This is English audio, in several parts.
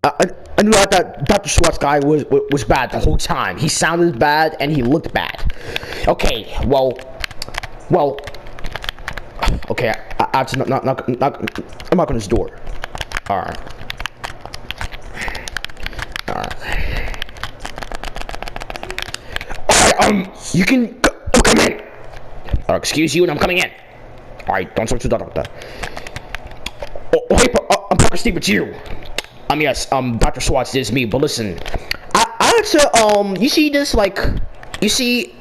I knew that Dr. Swatz guy was bad the whole time. He sounded bad and he looked bad. Okay, well. Okay, I have to I'm knocking his door. Alright. Alright, you can come in. Excuse you, and I'm coming in. Alright, don't talk to the doctor. Oh, hey, I'm Parka, Steve, it's you. Yes, Dr. Swatz, this is me, but listen. I had to, you see this, like, you see,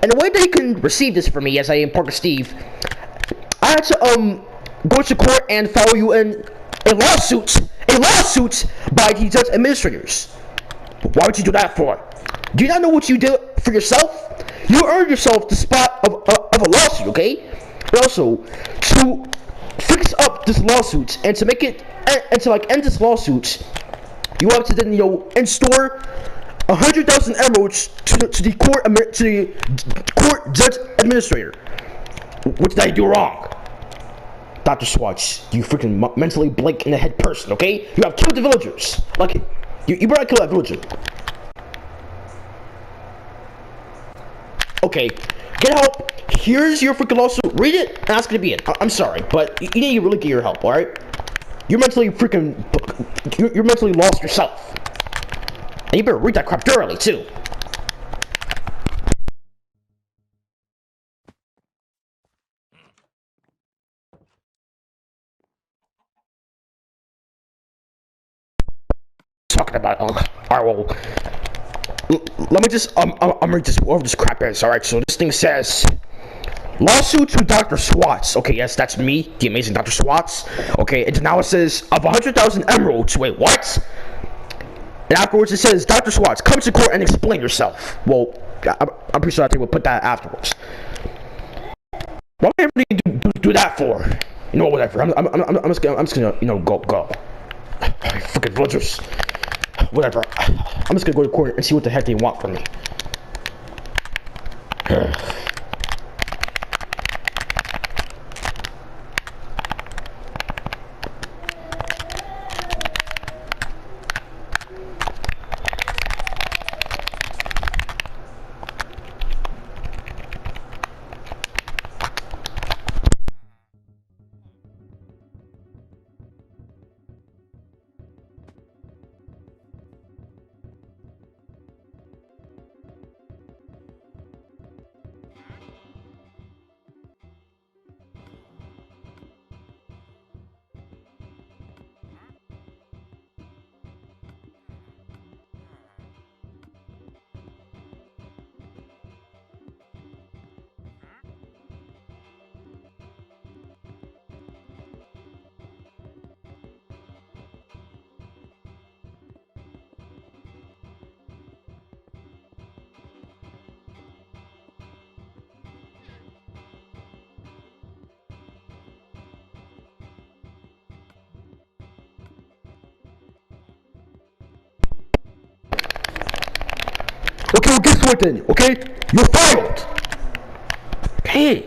and the way they can receive this for me, as I am Parka Steve, I had to, go to court and file you in a lawsuit by the judge administrators. Why would you do that for? Do you not know what you did for yourself? You earned yourself the spot of a lawsuit, okay? And also, to fix up this lawsuit and to make it, and to like end this lawsuit, you have to then, in-store 100,000 emeralds to the court judge administrator. What did I do wrong? Dr. Swatz, you freaking mentally blank in the head person, okay? You have killed the villagers. Like, you better kill that villager. Okay, get help. Here's your freaking lawsuit. Read it, and that's gonna be it. I'm sorry, but you need to really get your help, alright? You're mentally lost yourself. And you better read that crap thoroughly, too. Talking about, alright, well, let me just, I'm gonna just go over this crap is, alright? So this thing says, lawsuit to Dr. Swatz. Okay, yes, that's me, the amazing Dr. Swatz. Okay, and now it says, of 100,000 emeralds. Wait, what? And afterwards it says, Dr. Swatz, come to court and explain yourself. Well, I'm pretty sure I think we'll put that afterwards. What would I really do that for? You know, whatever. I'm just gonna, go. Freaking villagers. Whatever. I'm just gonna go to court and see what the heck they want from me. Okay, well, guess what then, okay? You're fired! Hey!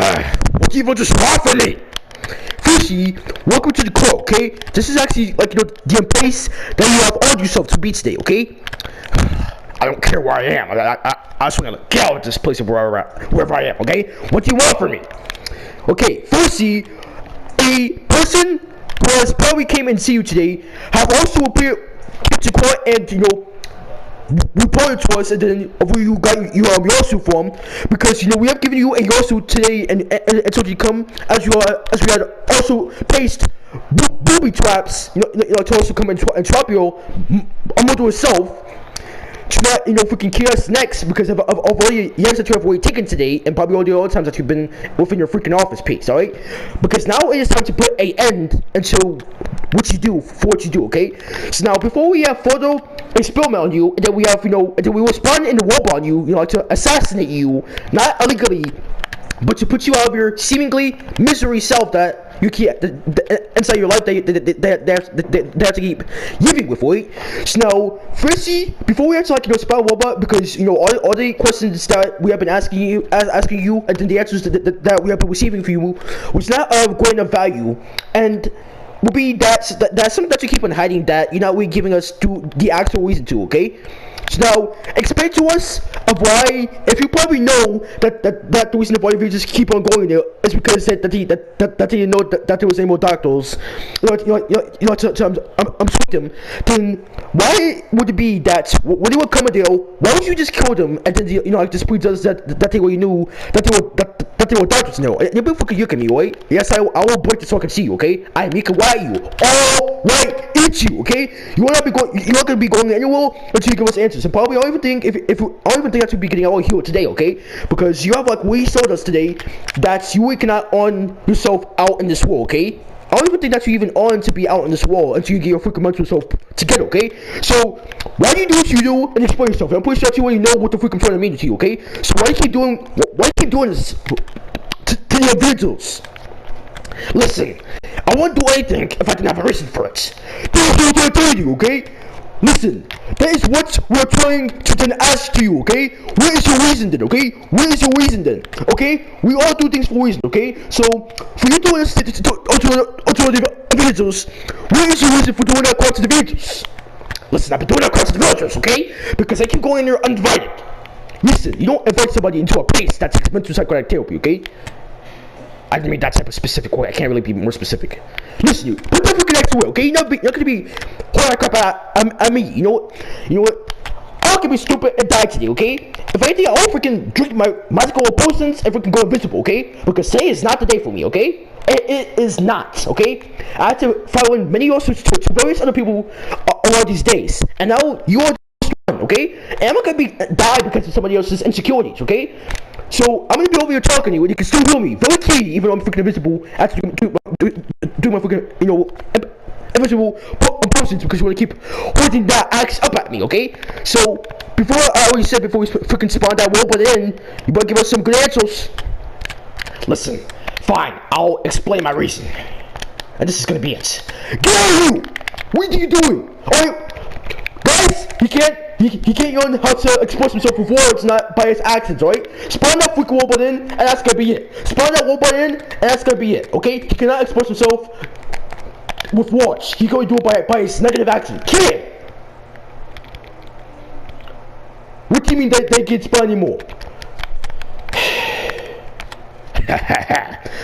What do you want to swap for me? Firstly, welcome to the court, okay? This is actually, like, the place that you have all yourself to be today, okay? I don't care where I am. I just want to get out of this place wherever I am, okay? What do you want from me? Okay, firstly, a person who has probably came and see you today have also appeared to court and, reported to us, and then where you got your lawsuit from, because we have given you a lawsuit today and told you to come as we had also placed booby traps, to also come and trap your mother herself. To not, freaking kill us next because of all the years that you have already taken today, and probably all the other times that you've been within your freaking office piece, alright? Because now it is time to put an end until what you do, for what you do, okay? So now, before we have further experiment on you, and then we have, then we will spawn in the wall on you, to assassinate you, not illegally, but to put you out of your seemingly misery self that you keep inside your life they have to keep living with, right? So now, firstly, before we have to spell robot, because all the questions that we have been asking you, and then the answers that we have been receiving from you was not of great enough value, and will be that's something that you keep on hiding that you're not really giving us the actual reason to, okay? So now, explain to us of why, if you probably know that the reason why you just keep on going there is because that they didn't know that there was any more doctors, I'm them, then why would it be that when they were coming there, why would you just kill them, and then this proves us that they already knew that they were doctors now? You've been fucking yucking me, right? Yes, I will break this so I can see you, okay? I am Mika, why you? All right, it's you, okay? You're not gonna be going anywhere until you give us answers. And probably I don't even think that you'll be getting out of here today, okay? Because you have we showed us today that you cannot on yourself out in this world, okay? I don't even think that you even on to be out in this world until you get your freaking mental self together, okay? So why do you do what you do and explain yourself? I'm pretty sure that you already know what the freaking trying to mean to you, okay? So why do you keep doing this to the individuals? Listen, I won't do anything if I didn't have a reason for it. That's what I'm telling you, okay? Listen, that is what we're trying to then ask you, okay? Where is your reason then, okay? Where is your reason then, okay? We all do things for a reason, okay? So, for you doing this to the villagers, where is your reason for doing that across to the villagers? Listen, I've been doing that across to the villagers, okay? Because I keep going in there uninvited. Listen, you don't invite somebody into a place that takes mental psychotic therapy, okay? I didn't mean that type of specific way. I can't really be more specific. Listen, you put that freaking next to it, okay? You're not gonna be holding crap at me. You know what? I'm gonna be stupid and die today, okay? If anything, I'll freaking drink my magical potions and freaking go invisible, okay? Because today is not the day for me, okay? It is not, okay? I had to file in many lawsuits to various other people around these days, and now you are one, okay? And I'm not gonna die because of somebody else's insecurities, okay? So, I'm gonna be over here talking to you, and you can still hear me very clearly, even though I'm freaking invisible, after do my freaking, invisible potions, because you wanna keep holding that axe up at me, okay? So, before we freaking spawned that robot in, you better give us some good answers. Listen, fine, I'll explain my reason. And this is gonna be it. Get out of here! What are you doing? Alright, guys, he can't learn how to express himself with words, not by his accents, alright? Spawn that freaking robot in, and that's gonna be it. Spawn that robot in, and that's gonna be it, okay? He cannot express himself with words. He can only do it by his negative accent. Kill him! What do you mean they can't spawn anymore?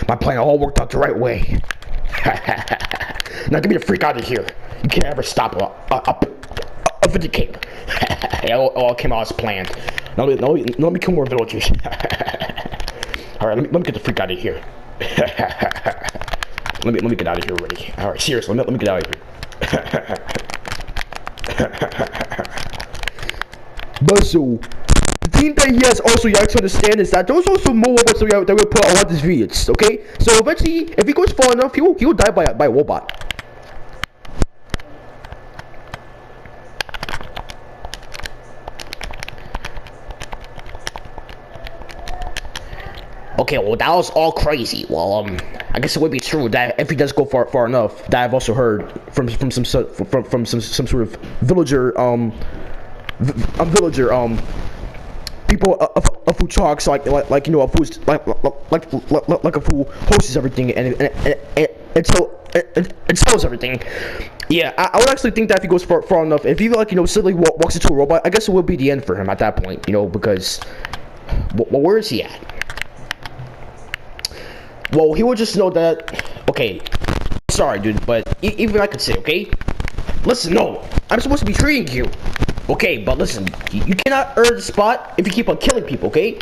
My plan all worked out the right way. Now get me the freak out of here. You can't ever stop a vindicate. It all came out as planned. Now let me kill more villagers. Alright, let me get the freak out of here. let me get out of here already. Alright, seriously, let me get out of here. But so, the thing that he has also yet to understand is that there's also more robots that will put on his videos, okay? So eventually, if he goes far enough, he will die by a robot. Okay, well that was all crazy. Well, I guess it would be true that if he does go far enough, that I've also heard from some sort of villager people a fool talks like you know a fool's like a fool hosts everything and sells everything. Yeah, I would actually think that if he goes far enough, if he like you know suddenly walks into a robot, I guess it would be the end for him at that point. You know, because well, where is he at? Well, he would just know that. Okay, sorry, dude, but even I could say, okay, listen, no, I'm supposed to be treating you. Okay, but listen, you cannot earn the spot if you keep on killing people, okay?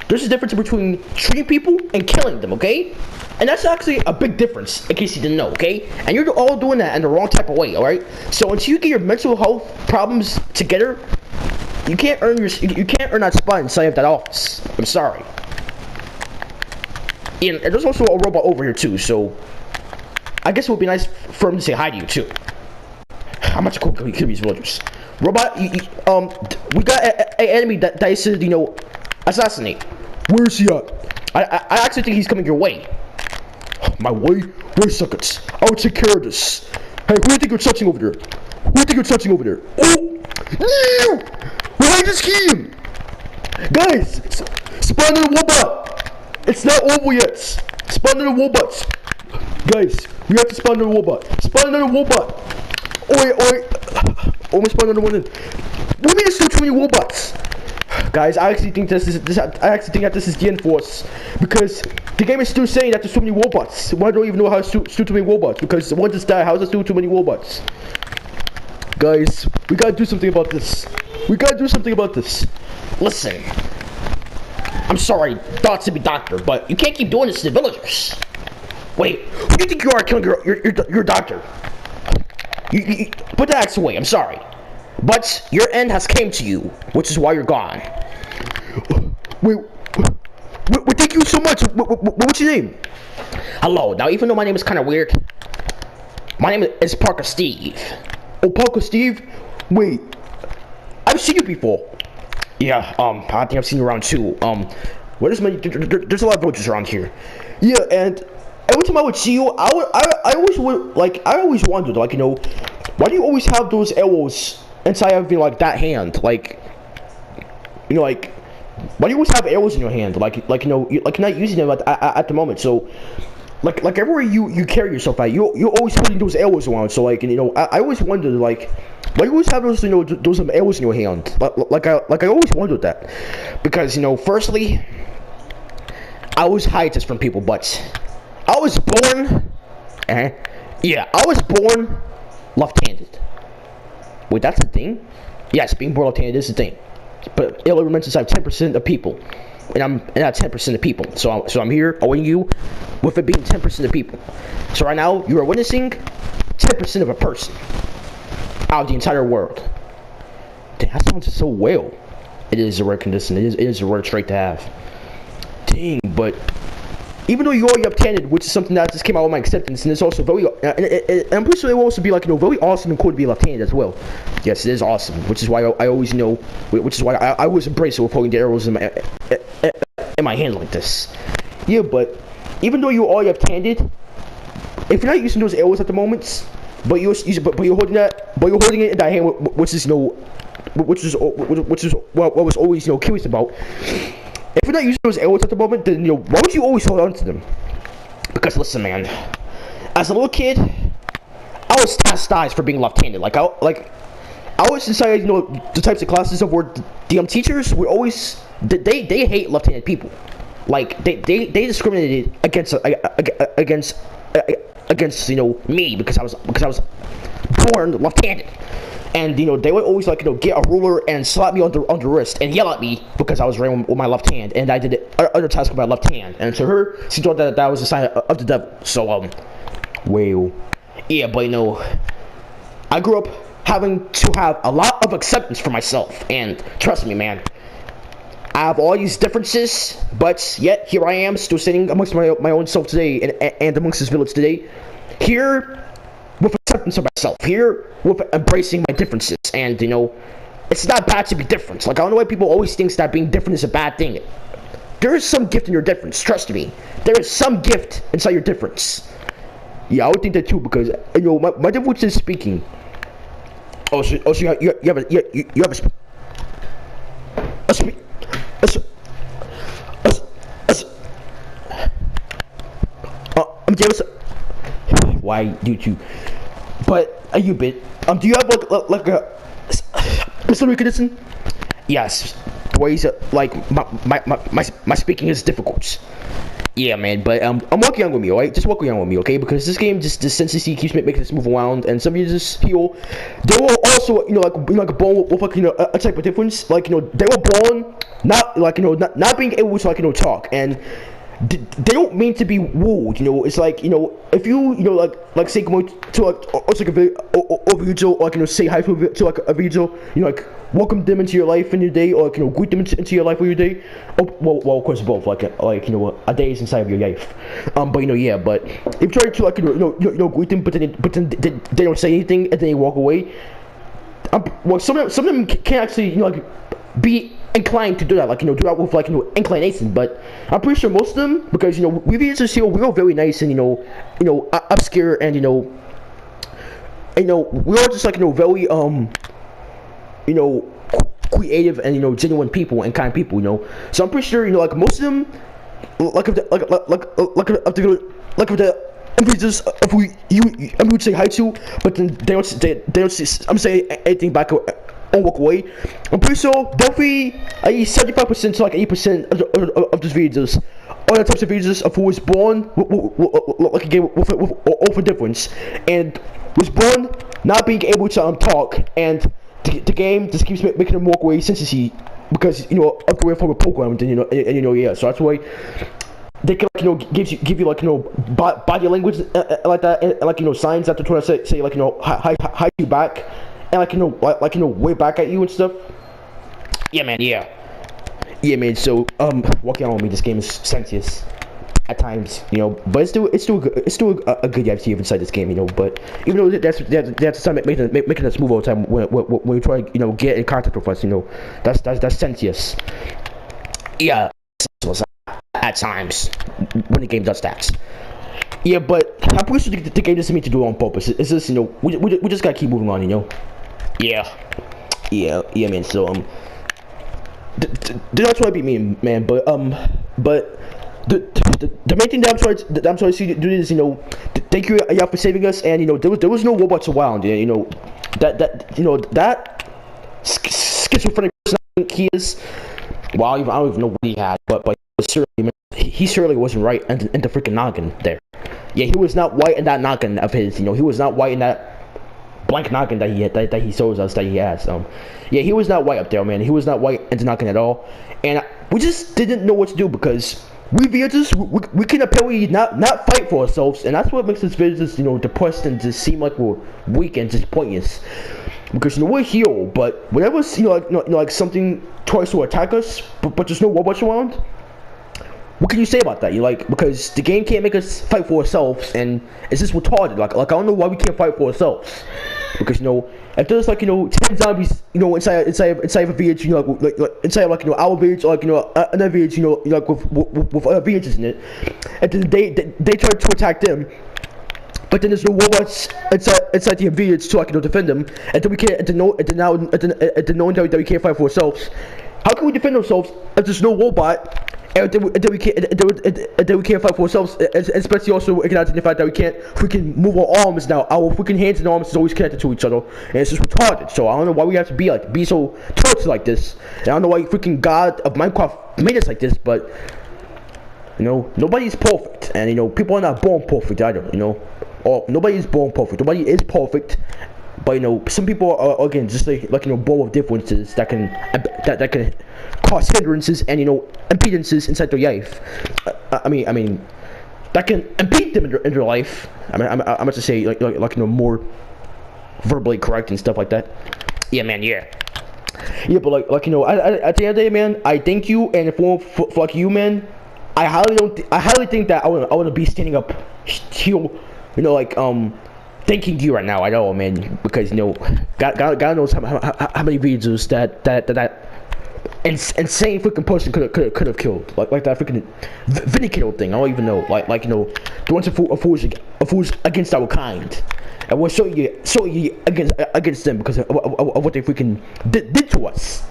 There's a difference between treating people and killing them, okay? And that's actually a big difference, in case you didn't know, okay? And you're all doing that in the wrong type of way, alright? So until you get your mental health problems together, you can't earn that spot inside of that office. I'm sorry. And there's also a robot over here too, so I guess it would be nice for him to say hi to you too. How much cool can we kill these villagers? Robot, we got an enemy that I said, you know, assassinate. Where is he at? I actually think he's coming your way. My way? Wait seconds. I'll take care of this. Hey, who do you think you're touching over there? Who do you think you're touching over there? Oh! No! Behind this scheme! Guys! Spawn in the robot! It's not over yet! Spawn in the robots! Guys, we have to spawn in the robot. Spawn in the robot! Oi! Almost spawned another one in. What do you mean there's so many robots? Guys, I actually think this is the end for us, because the game is still saying that there's too many robots. I don't even know how it's still too many robots, because one just died. How is there still too many robots? Guys, we gotta do something about this. We gotta do something about this. Listen, I'm sorry, thoughts to be doctor, but you can't keep doing this to the villagers. Wait, who do you think you are killing your doctor? You put that axe away, I'm sorry. But your end has came to you, which is why you're gone. Wait, thank you so much. What's your name? Hello, now even though my name is kind of weird, my name is Parka Steve. Oh, Parka Steve? Wait, I've seen you before. Yeah, I think I've seen you around too. There's a lot of villagers around here. Yeah, and every time I would see you, I always wondered, like, you know, why do you always have those arrows inside of you, like, that hand? Like, you know, like, why do you always have arrows in your hand? Like you know, you're not using them at the moment. So, like everywhere you carry yourself at, you're always holding those arrows around. So, like, you know, I always wondered, like, why do you always have those, you know, those arrows in your hand? Like I always wondered that, because, you know, firstly, I always hide this from people, but I was born, yeah, I was born left-handed. Wait, that's a thing? Yes, being born left-handed is a thing. But it only mentions I have 10% of people, and I'm not 10% of people. So I'm here owing you with it being 10% of people. So right now you are witnessing 10% of a person out of the entire world. Dang, that sounds so well. It is a rare condition. It is a rare trait to have. Dang, but even though you are left-handed, which is something that just came out of my acceptance, and it's also very, and I'm pretty sure it will also be, like, you know, very awesome and cool to be left-handed as well. Yes, it is awesome, which is why I always know, which is why I always embrace it with holding the arrows in my hand like this. Yeah, but even though you are left-handed, if you're not using those arrows at the moment, but you're holding it in that hand, which is, you know, which is what I was always, you know, curious about. If you're not using those arrows at the moment, then, you know, why would you always hold on to them? Because listen, man, as a little kid, I was chastised for being left-handed. I always decided, you know, the types of classes of where the teachers were always they hate left-handed people. Like they discriminated against you know, me because I was born left-handed. And, you know, they would always, like, you know, get a ruler and slap me on the wrist and yell at me because I was writing with my left hand, and I did other tasks with my left hand. And to her, she thought that was a sign of the devil. So, well, yeah, but, you know, I grew up having to have a lot of acceptance for myself, and trust me, man, I have all these differences, but yet here I am, still sitting amongst my own self today, and amongst this village today, here with acceptance of myself, here with embracing my differences. And, you know, it's not bad to be different. Like, I don't know why people always think that being different is a bad thing. There is some gift in your difference, trust me. There is some gift inside your difference. Yeah, I would think that too, because, you know, my difference is speaking. Oh, so you have a I'm James. Why do you? But are you bit? Do you have like a Mr. Rickardson? Yes. The way he's like my speaking is difficult. Yeah, man, but I'm walking on with me, alright? Just walking on with me, okay? Because this game, just the sensitivity keeps making this move around, and some of these people, they were also, like born with like, a type of difference. Like, they were born not like, not being able to like, talk, and they don't mean to be rude. It's like, if you, like say go to like, or like a video, or like, say hi to like a video, like welcome them into your life in your day, or like, greet them into your life or your day. Oh, well, of course both. Like a day is inside of your life. But yeah. But if you try to like, greet them, but then they don't say anything and then they walk away. Well, some of them can actually, like be inclined to do that, like do that with like inclination, but I'm pretty sure most of them, because we just here we're all very nice and upscale, and we're all just like very creative and genuine people and kind people, so I'm pretty sure like most of them, like if the individuals of who you would say hi to, but then they don't say anything back or walk away. I'm pretty sure definitely 75% to like 80% of these videos are the types of videos of who was born like again with a difference, and was born not being able to talk, and the game just keeps making them walk away since he, because of the way from a program, and yeah, so that's why they can like give you like body language like that, and like signs that they're trying to say like hi you back, and like way back at you and stuff. Yeah, man. Yeah, man. So walking on with me, this game is sensitive at times, but it's still a good activity inside this game, but even though that's time making us move all the time when we try to get in contact with us, that's sensitive. Yeah, at times when the game does that. Yeah, but I'm pretty sure the game doesn't mean to do it on purpose. It's just we just gotta keep moving on, Yeah, man. So that's what I mean, man. But the main thing that I'm trying to do is thank you for saving us, and there was no robots around, that schizophrenic person he is. Well, I don't even know what he had, but he certainly wasn't right in the freaking noggin there. Yeah, he was not white in that noggin of his. He was not white in that blank noggin that he had, that he shows us that he has. Yeah, he was not white up there, man. He was not white in the noggin at all, and we just didn't know what to do, because we villagers, we can apparently not fight for ourselves, and that's what makes us villagers, depressed and just seem like we're weak and just pointless. Because we're here, but whenever like something tries to attack us, but there's no robots around, what can you say about that? Because the game can't make us fight for ourselves, and it's just retarded. Like I don't know why we can't fight for ourselves. Because if there's like 10 zombies inside of a village, like inside of like our village, or like another village, like with other villages in it, and then they try to attack them, but then there's no robots inside the village to like defend them, and then we can't, and then knowing that we can't fight for ourselves. How can we defend ourselves if there's no robot? And then we can't fight for ourselves, especially also acknowledging the fact that we can move our arms now. Our freaking hands and arms is always connected to each other, and it's just retarded. So I don't know why we have to be so tortured like this. And I don't know why freaking God of Minecraft made us like this, but nobody's perfect, and people are not born perfect either. Or nobody is born perfect. Nobody is perfect. But some people are again just like born with differences that can cause hindrances and impedances inside their life. I mean that can impede them in their life. I meant to say like more verbally correct and stuff like that. Yeah, man. Yeah, but at the end of the day, man, I thank you, and for like you, man, I highly think that I want to be standing up here, thanking you right now. I know, man, because God knows how many videos that insane freaking person could have killed, like that freaking Vindicator thing. I don't even know, the ones of fools against our kind, and we're showing you against them because of what they freaking did to us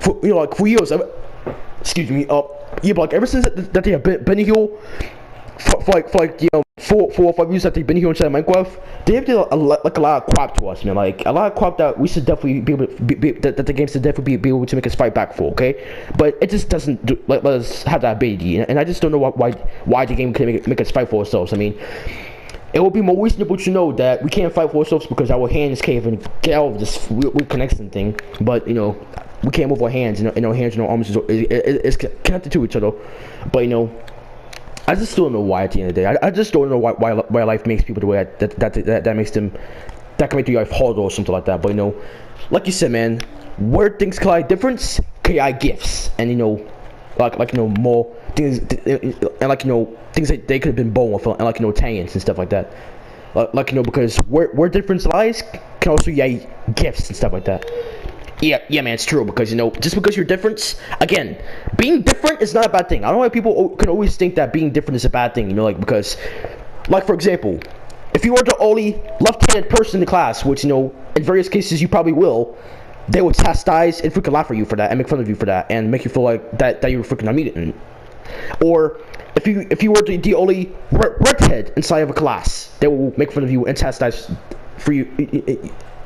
for for years. excuse me. Yeah, but like ever since that they have been here for like 4 or 5 years that they've been here inside Minecraft, they have done like a lot of crap to us, man. Like a lot of crap that we should definitely be able to that the game should definitely be able to make us fight back for. Okay, but it just doesn't let us have that ability, and I just don't know why the game can make us fight for ourselves. I mean, it would be more reasonable to know that we can't fight for ourselves because our hands can't even get out of this weird connection thing. But you know, we can't move our hands, and our hands and our arms is connected to each other. But you know, I just don't know why at the end of the day. I just don't know why life makes people the way that makes them, that can make their life harder or something like that. But you know, like you said, man, where things collide difference, create gifts, and you know, like you know, more things, and like you know, things that they could have been born with, and like you know, talents and stuff like that. Like you know, because where difference lies can also create gifts and stuff like that. Yeah, man, it's true, because you know, just because you're different, again, being different is not a bad thing. I don't know why people can always think that being different is a bad thing, you know, like, because, like, for example, if you are the only left-handed person in the class, which, you know, in various cases you probably will, they will chastise and freaking laugh at you for that, and make fun of you for that, and make you feel like that you're freaking unmuted. Or if you were the only redhead inside of a class, they will make fun of you and chastise for you,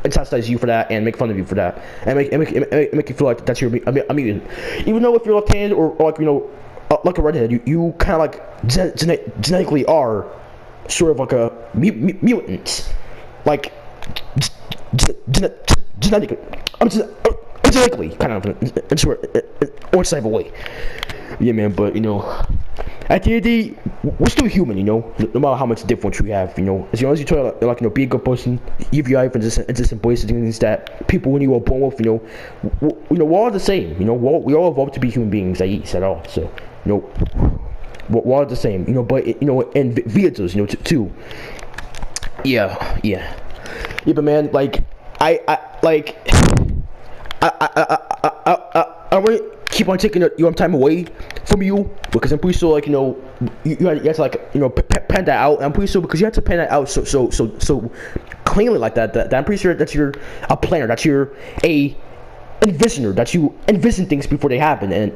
and chastise you for that, and make fun of you for that, and make you feel like that's your mutant. Even though if you're left-handed or like you know, like a redhead, you kind of like genetically are sort of like a mutant, like genetically. Genetically, kind of in one type of way. Yeah, man, but you know, at the end of the day, we're still human, you know. No matter how much difference we have, you know, as long as you try to like you know, be a good person, give your life and just embrace the things that people when you were born with, you know, we're all the same, you know. We all evolved to be human beings, like he said all. So, you know, we're all the same, you know. But you know, and vehicles, you know, too. Yeah. But man, like I like I want to keep on taking your time away from you, because I'm pretty sure, like you know, you had to like you know pen that out. I'm pretty sure because you had to pen that out so cleanly like that I'm pretty sure that you're a planner, that you're a envisioner, that you envision things before they happen and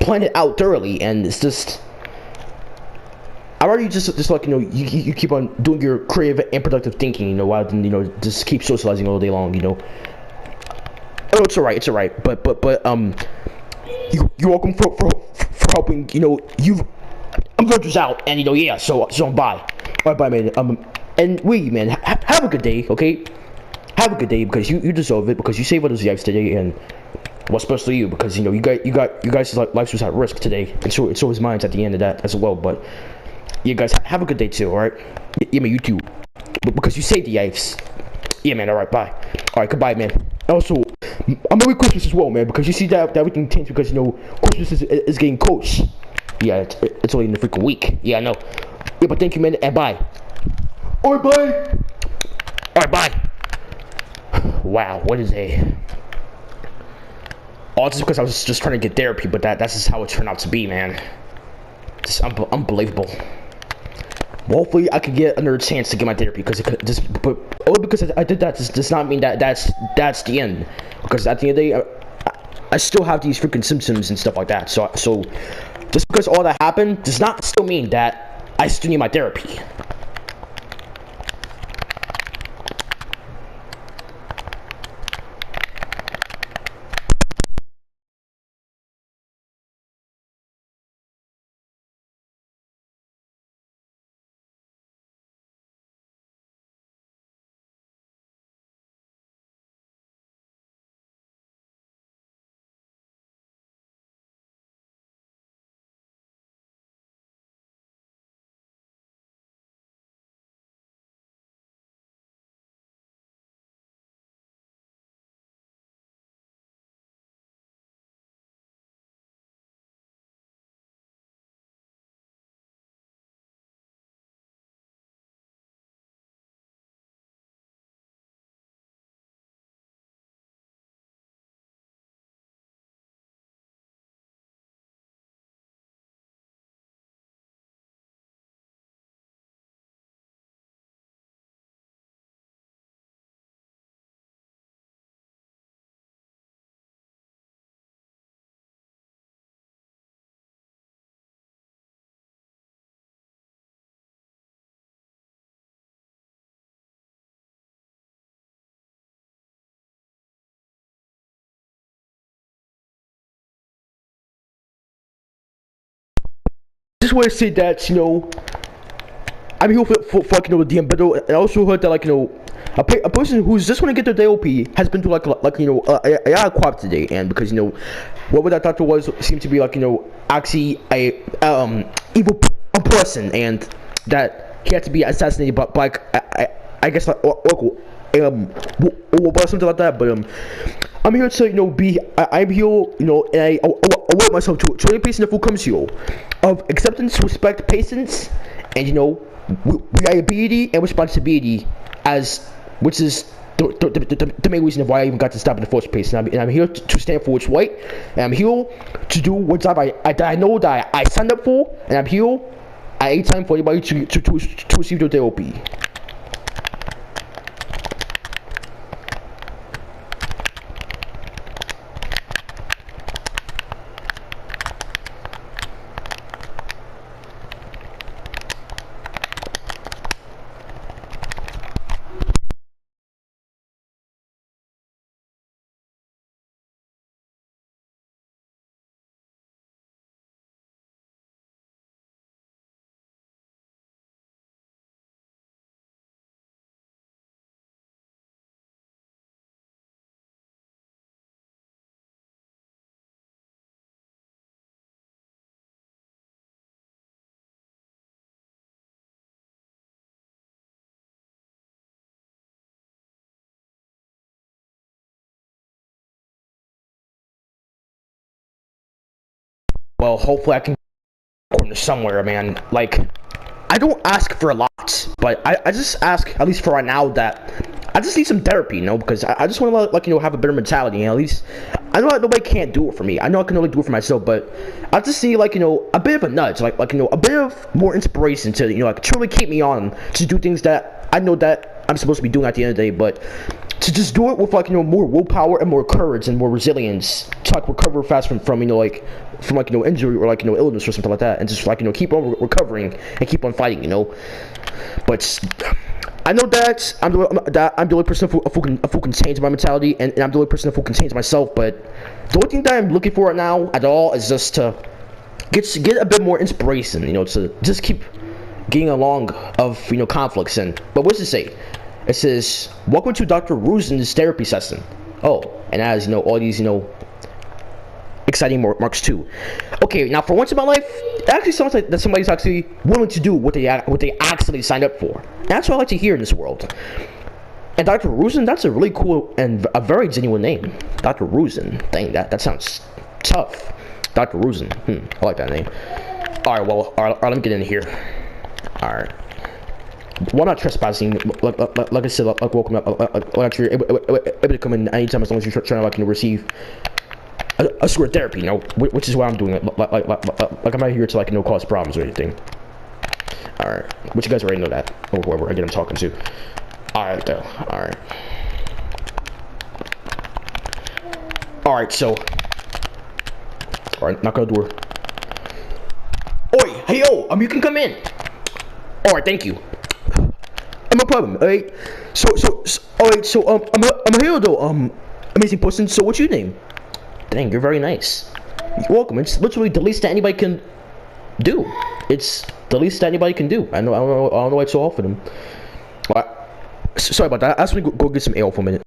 plan it out thoroughly. And it's just, I rather you just like you know, you keep on doing your creative and productive thinking, you know, rather than you know just keep socializing all day long, you know. Oh, it's alright. But you're welcome for helping. You know, I'm going to out, and you know, yeah. So bye. Alright, bye, man. And wait, man, have a good day, okay? Have a good day, because you deserve it, because you saved others' lives today, and well, especially you, because you know you guys' lives was at risk today, and so was mine at the end of that as well. But you guys have a good day too, alright? Yeah, man, you too. But because you saved the lives. Yeah, man. Alright, bye. Alright, goodbye, man. Also, I'm Merry Christmas as well, man, because you see that everything changed, because you know Christmas is getting close. Yeah, it's only in the freaking week. Yeah, I know. Yeah, but thank you, man, and bye. Alright, bye. Alright, bye. Wow, what is a? Oh, just because I was just trying to get therapy, but that's just how it turned out to be, man. It's unbelievable. Well, hopefully I could get another chance to get my therapy, because but only because I did that does not mean that's the end. Because at the end of the day, I still have these freaking symptoms and stuff like that. So just because all that happened does not still mean that I still need my therapy. want to say that, you know, I'm here for like, you know, the embedded. And I also heard that, like, you know, a person who's just want to get their DOP has been to like you know, a ARCHIEVE today, and because, you know, what that doctor was seemed to be like, you know, actually a evil person, and that he had to be assassinated by like I guess like or something like that. But I'm here to, you know, I'm here, you know, and I award myself to any patient who comes here of acceptance, respect, patience, and, you know, reliability and responsibility, as which is the main reason of why I even got to stop in the first place. And I'm here to stand for what's right, and I'm here to do what job I know that I signed up for, and I'm here at any time for anybody to receive their DOP. Well, hopefully I can corner somewhere, man. Like, I don't ask for a lot, but I just ask, at least for right now, that I just need some therapy, you know, because I just want to, like, you know, have a better mentality. And at least I know that nobody can't do it for me. I know I can only do it for myself, but I just need, like, you know, a bit of a nudge, like you know, a bit of more inspiration to, you know, like, truly keep me on to do things that I know that I'm supposed to be doing at the end of the day, but to just do it with, like, you know, more willpower and more courage and more resilience to, like, recover fast from you know, like, from, like, you know, injury or, like, you know, illness or something like that, and just, like, you know, keep on recovering and keep on fighting, you know. But I know that I'm the only person who can change my mentality, and I'm the only person who can change myself. But the only thing that I'm looking for right now at all is just to get a bit more inspiration, you know, to just keep getting along of, you know, conflicts. And but what's it say? It says, "Welcome to Dr. Ruzen's therapy session." Oh, and as, you know, all these, you know, exciting marks too. Okay, now for once in my life, it actually sounds like that somebody's actually willing to do what they actually signed up for. And that's what I like to hear in this world. And Dr. Ruzen, that's a really cool and a very genuine name. Dr. Ruzen. Dang, that sounds tough. Dr. Ruzen. I like that name. Alright, well, alright, let me get in here. Alright. Why not trespassing? Like I said, like welcome up. Like you're able to come in anytime as long as you're trying to, like, you know, receive a sort of therapy, you know, which is why I'm doing it. Like I'm not here to, like, you know, cause problems or anything. Alright, which you guys already know that, or whoever again I'm talking to. Alright, though. Alright. Alright, so. Alright, knock on the door. Oi, hey, yo, you can come in. Alright, thank you. No problem. Alright. So, alright, so, I'm here though, amazing person. So, what's your name? Dang, you're very nice. You're welcome. It's literally the least that anybody can do. It's the least that anybody can do. I don't know why it's so hard for them. Sorry about that. I just want to go get some ale for a minute.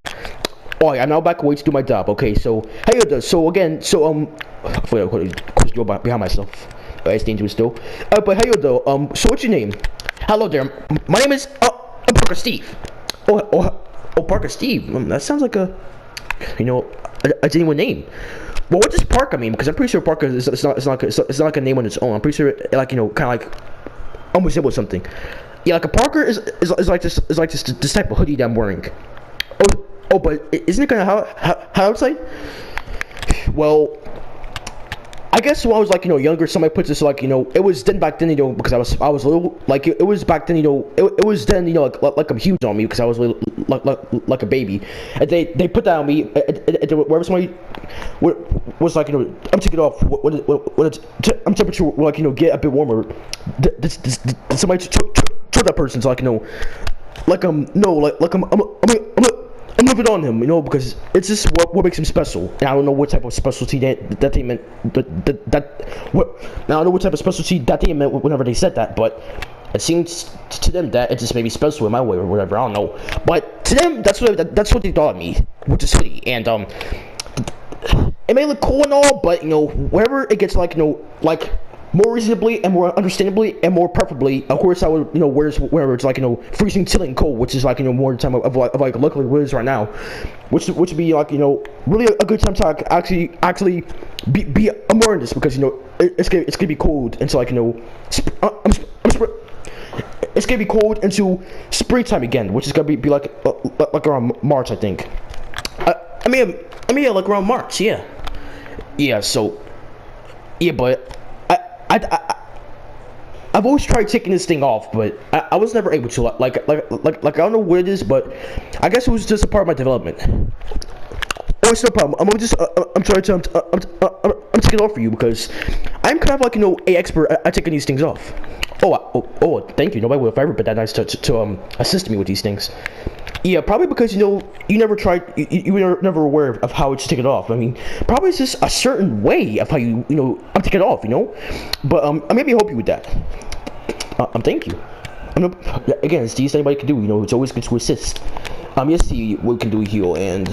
Alright, I'm now back away to do my job. Okay, so hey, so again, so close the door behind myself. It's dangerous though. But hey, though, so what's your name? Hello there. My name is Parka Steve. Oh, Parka Steve. That sounds like a, you know, a genuine name. Well, what does Parka mean? Because I'm pretty sure Parka it's not like a name on its own. I'm pretty sure, like, you know, kind of like almost resembles something. Yeah, like a Parker is like this type of hoodie that I'm wearing. Oh, but isn't it kind of how outside? Well, I guess when I was, like, you know, younger, somebody put this, like, you know, it was then back then, you know, because I was little, like, it was back then, you know, it was then, you know, like I'm huge on me because I was little, like a baby, and they put that on me, and wherever somebody was like, you know, I'm taking it off when I'm temperature will, like, you know, get a bit warmer, somebody told that person's, like, you know, like no, like I'm I'm moving on him, you know, because it's just what makes him special. And I don't know what type of specialty that they meant. I don't know what type of specialty that they meant whenever they said that, but it seems to them that it just made me special in my way or whatever. I don't know, but to them, that's what they thought of me with this hoodie, and it may look cool and all, but you know, wherever it gets like, you know, like more reasonably and more understandably and more preferably, of course I would, you know, where it's like, you know, freezing, chilling cold, which is like, you know, more the time of like luckily what it is right now, which would be like, you know, really a good time to actually be more in this, because you know it's gonna be cold until like, you know, it's gonna be cold into springtime again, which is gonna be like around March, I think. I mean like around March, yeah. So yeah, but I've always tried taking this thing off, but I was never able to. Like I don't know what it is, but I guess it was just a part of my development. Oh, it's no problem. I'm trying to I'm taking it off for you because I'm kind of like, you know, an expert at taking these things off. Oh, thank you. Nobody would have ever been that nice to assist me with these things. Yeah, probably because, you know, you never tried, you were never aware of how to take it off. I mean, probably it's just a certain way of how you know, I'm taking it off, you know. But I maybe help you with that. Thank you. Again, it's the least anybody can do. You know, it's always good to assist. Let's see what we can do here. And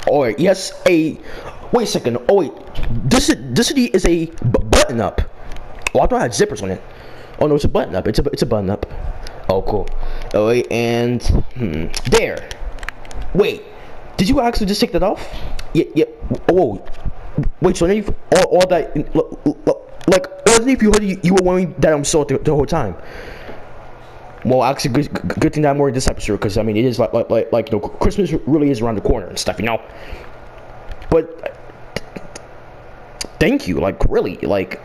alright, yes, wait a second. Oh wait, this is a button up. Oh, I thought I had zippers on it. Oh no, it's a button up. It's a button up. Oh cool. Oh wait, and there. Wait, did you actually just take that off? Yeah. Oh, wait. So then all that, like, underneath your hoodie, you were wearing that the whole time. Well, actually, good thing that I'm wearing this episode, because I mean, it is like you know, Christmas really is around the corner and stuff, you know. But thank you, like really, like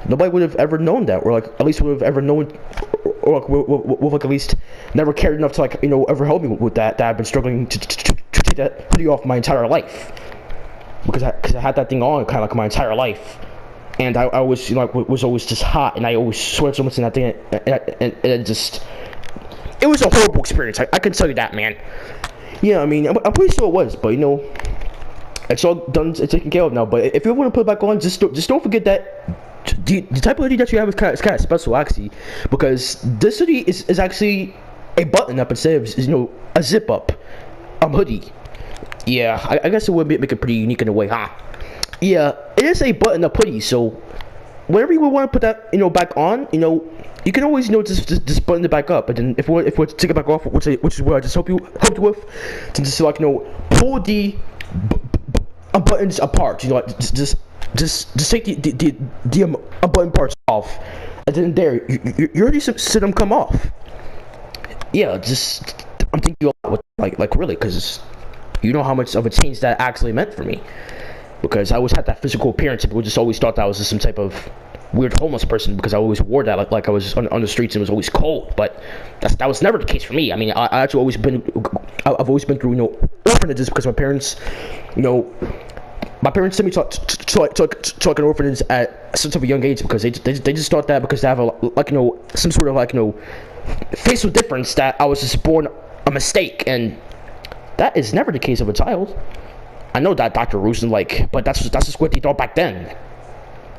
nobody would have ever known that, or like at least would have ever known, or like would like at least never cared enough to, like, you know, ever help me with that I've been struggling to take that hoodie off my entire life, because I had that thing on kind of like my entire life. And I was, you know, was always just hot, and I always sweat so much in that thing, and it was a horrible experience. I can tell you that, man. Yeah, I mean, I'm pretty sure it was, but you know, it's all done, it's taken care of now. But if you want to put it back on, just don't forget that the type of hoodie that you have is kind of special, actually, because this hoodie is actually a button up instead of, you know, a zip up hoodie. Yeah, I guess it would make it pretty unique in a way, huh? Yeah, it is a button-up hoodie, so whenever you would want to put that, you know, back on, you know, you can always, you know, just button it back up, and then if we take it back off, which is what I just helped you with, to just, like, you know, pull the buttons apart, you know, like, just take the button parts off, and then there, you already see them come off. Yeah, I'm thinking a lot with, like really, because you know how much of a change that actually meant for me. Because I always had that physical appearance, and people just always thought that I was just some type of weird homeless person, because I always wore that like I was on the streets and it was always cold. But that was never the case for me. I mean, I've always been through, you know, orphanages, because my parents, you know, sent me to like an orphanage at such of a young age, because they just thought that because they have like, you know, some sort of, like, you know, facial difference, that I was just born a mistake, and that is never the case of a child. I know that, Dr. Ruzen, like, but that's just what they thought back then.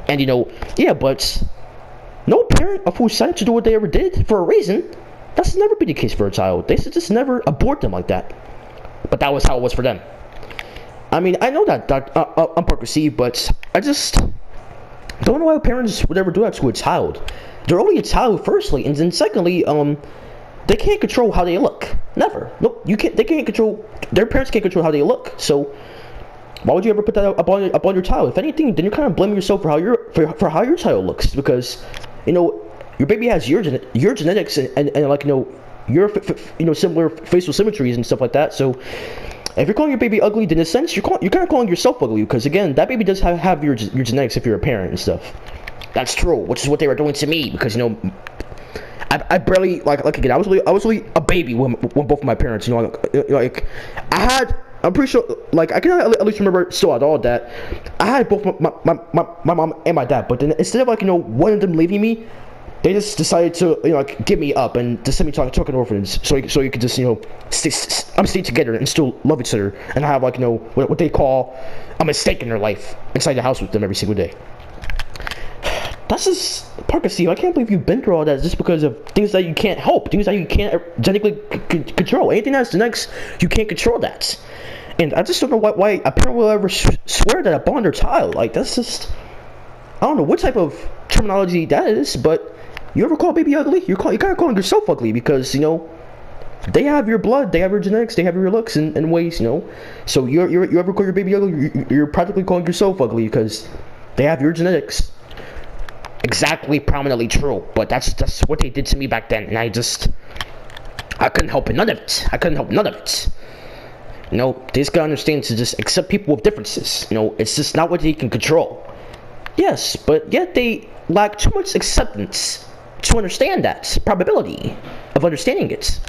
And, you know, yeah, but no parent of who decided to do what they ever did for a reason, that's never been the case for a child. They should just never abort them like that. But that was how it was for them. I mean, I know that I'm Parka, but I just don't know why parents would ever do that to a child. They're only a child, firstly, and then secondly, they can't control how they look. Never. Nope. You can't. They can't control. Their parents can't control how they look. So why would you ever put that up on your child? If anything, then you're kind of blaming yourself for how your child looks, because, you know, your baby has your genetics and like, you know, your similar facial symmetries and stuff like that. So if you're calling your baby ugly, then in a sense you're kind of calling yourself ugly, because again, that baby does have your genetics if you're a parent and stuff. That's true, which is what they were doing to me, because, you know, I barely like again, I was really a baby when both of my parents, you know, like I'm pretty sure, like, I can at least remember still at all that I had both my mom and my dad, but then instead of, like, you know, one of them leaving me, they just decided to, like, give me up and to send me to an orphanage, so you could just, stay together and still love each other and have, like, what they call a mistake in their life inside the house with them every single day. That's just Parka, Steve. I can't believe you've been through all that just because of things that you can't help, things that you can't genetically control. Anything that's genetics, you can't control that. And I just don't know why a parent will ever swear that upon their child. Like, that's just, I don't know what type of terminology that is, but you ever call a baby ugly? You gotta call yourself ugly, because they have your blood, they have your genetics, they have your looks in ways, So you ever call your baby ugly? You're practically calling yourself ugly, because they have your genetics. Exactly, prominently true. But that's what they did to me back then, and I couldn't help none of it. I couldn't help none of it. They just gotta understand to just accept people with differences. It's just not what they can control. Yes, but yet they lack too much acceptance to understand that probability of understanding it.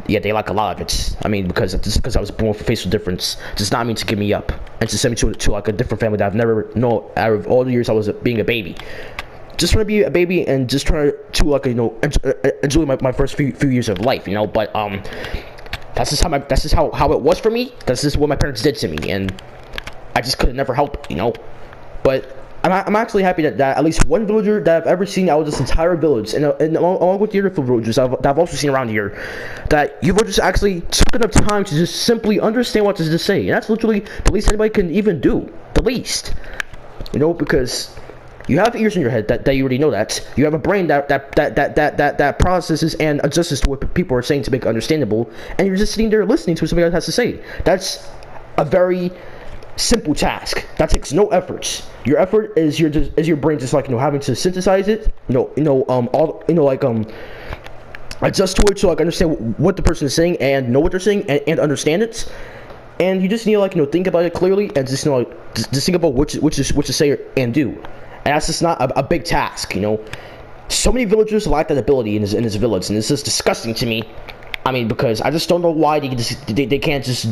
Yeah, they lack a lot of it. I mean, because I was born with a facial difference does not mean to give me up and to send me to like a different family that I've never known out of all the years I was being a baby. Just trying to be a baby and just trying to, like, enjoy my first few years of life. But that's just how it was for me. That's just what my parents did to me, and I just could never help it. But I'm actually happy that at least one villager that I've ever seen out of this entire village, and along with the other villagers that I've also seen around here, that you villagers actually took enough time to just simply understand what to say, and that's literally the least anybody can even do. The least, because you have ears in your head that you already know that. You have a brain that processes and adjusts to what people are saying to make it understandable, and you're just sitting there listening to what somebody else has to say. That's a very simple task that takes no effort. Your effort is your brain just, like, having to synthesize it, adjust to it to, like, understand what the person is saying and know what they're saying and understand it. And you just need to, like, think about it clearly and just just think about what to say and do. And that's just not a big task. So many villagers lack that ability in this village, and it's just disgusting to me. I mean, because I just don't know why they can't just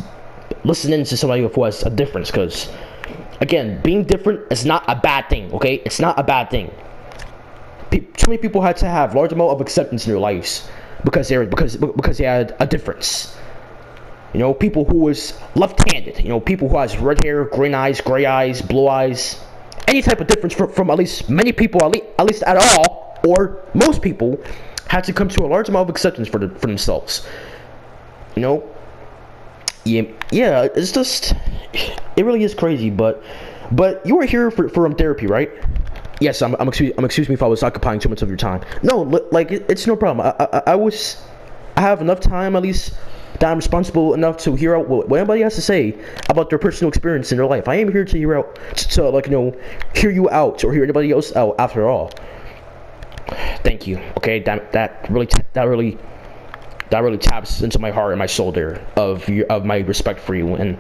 listen in to somebody who has a difference. Because, again, being different is not a bad thing. Okay, it's not a bad thing. So many people had to have large amount of acceptance in their lives because they had a difference. People who was left-handed. People who has red hair, green eyes, gray eyes, blue eyes. Any type of difference from at least many people, at least at all, or most people, had to come to a large amount of acceptance for themselves. Yeah, it's just, it really is crazy. But you were here for therapy, right? Yes, excuse me if I was occupying too much of your time. No, like, it's no problem. I have enough time, at least, that I'm responsible enough to hear out what anybody has to say about their personal experience in their life. I am here to hear out, hear you out or hear anybody else out. After all, thank you. Okay, that really taps into my heart and my soul there of my respect for you. And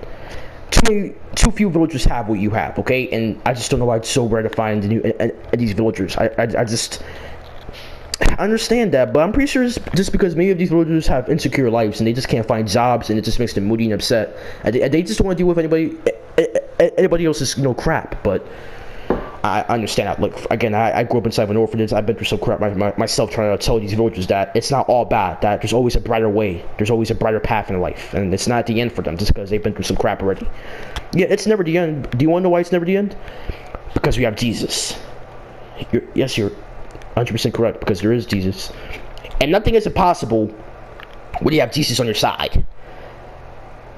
too few villagers have what you have. Okay, and I just don't know why it's so rare to find these villagers. I understand that, but I'm pretty sure it's just because many of these villagers have insecure lives and they just can't find jobs, and it just makes them moody and upset, and they just don't want to deal with anybody else's crap. But I understand that. Look, again, I grew up inside of an orphanage. I've been through some crap myself, trying to tell these villagers that it's not all bad, that there's always a brighter way, there's always a brighter path in life, and it's not the end for them just because they've been through some crap already. Yeah, it's never the end. Do you want to know why it's never the end? Because we have Jesus. You're 100% correct, because there is Jesus, and nothing is impossible when you have Jesus on your side.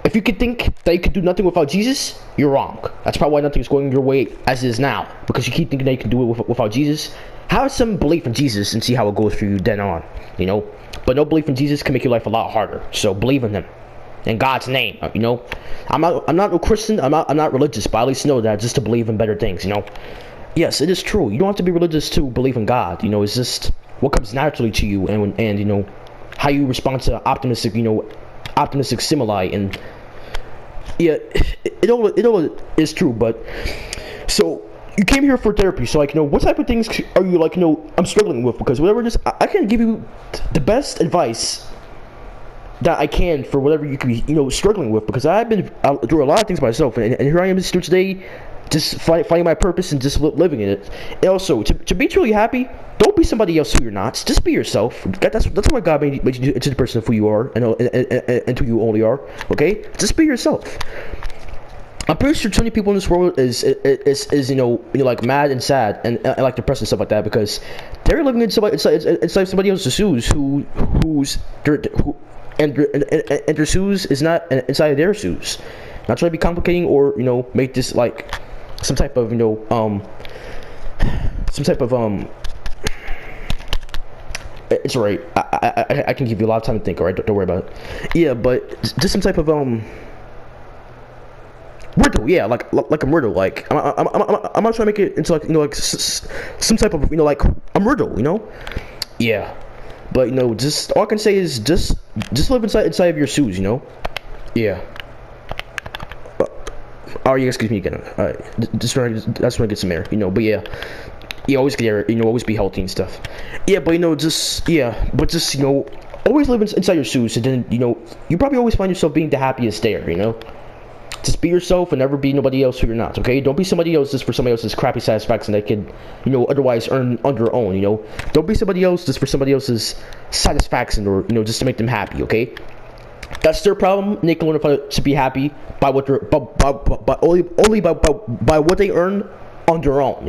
If you could think that you could do nothing without Jesus, you're wrong. That's probably why nothing is going your way as it is now, because you keep thinking that you can do it without Jesus. Have some belief in Jesus and see how it goes for you then on, but no belief in Jesus can make your life a lot harder. So believe in him, in God's name. I'm not a Christian, I'm not religious, but at least know that just to believe in better things. Yes, it is true. You don't have to be religious to believe in God. It's just what comes naturally to you, and how you respond to optimistic stimuli. And yeah, it all is true. But so you came here for therapy. So what type of things are you I'm struggling with? Because whatever it is, I can give you the best advice that I can for whatever you could be struggling with. Because I've been through a lot of things myself, and here I am still today, just finding my purpose and just living in it. And also, to be truly happy, don't be somebody else who you're not. Just be yourself. That's why God made you into the person of who you are and who you only are. Okay, just be yourself. I'm pretty sure too many people in this world is like mad and sad and like depressed and stuff like that because they're living inside somebody else's shoes and their shoes is not inside of their shoes. Not trying to be complicating or make this like some type of it's alright. I can give you a lot of time to think. Alright, don't worry about it. Yeah, but just some type of riddle, yeah, like a riddle. Like I'm not trying to make it into like some type of like a riddle, Yeah, but just all I can say is just live inside of your shoes, Yeah. Oh, you excuse me again. That's when I get some air, But yeah, always get air, always be healthy and stuff. Yeah, but just always live inside your shoes, and then you probably always find yourself being the happiest there, Just be yourself and never be nobody else who you're not, okay? Don't be somebody else just for somebody else's crappy satisfaction they could, otherwise earn on their own, Don't be somebody else just for somebody else's satisfaction or, just to make them happy, okay? That's their problem. And they can learn how to be happy by what they're, only by what they earn on their own,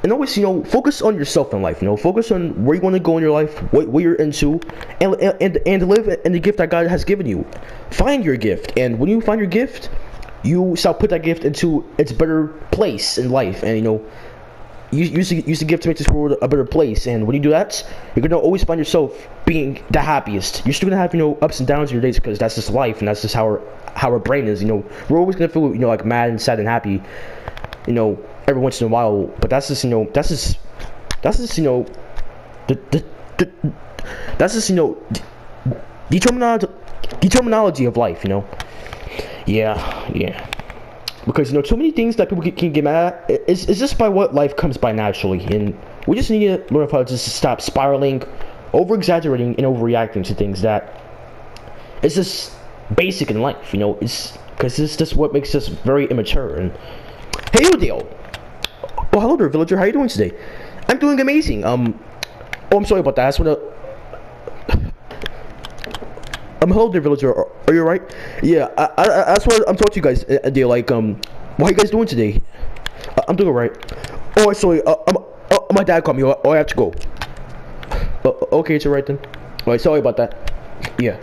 And always, focus on yourself in life, Focus on where you want to go in your life, what you're into, and live in the gift that God has given you. Find your gift, and when you find your gift, you shall put that gift into its better place in life, and use the gift to make this world a better place. And when you do that, you're gonna always find yourself being the happiest. You're still gonna have ups and downs in your days because that's just life, and that's just how our brain is. We're always gonna feel like mad and sad and happy, every once in a while, but that's just the terminology of life, Yeah. Because too many things that people can get mad at is just by what life comes by naturally, and we just need to learn how to just stop spiraling, over exaggerating, and overreacting to things that it's just basic in life, It's because it's just what makes us very immature. And hey, Dale. Oh, hello there, villager. How are you doing today? I'm doing amazing. Oh, I'm sorry about that. I just wanna. Hello there, villager. Are you alright? Yeah, that's what I'm talking to you guys. They're like, how are you guys doing today? I'm doing alright. Oh, sorry. My dad called me. I have to go. Okay, it's alright then. Alright, sorry about that. Yeah.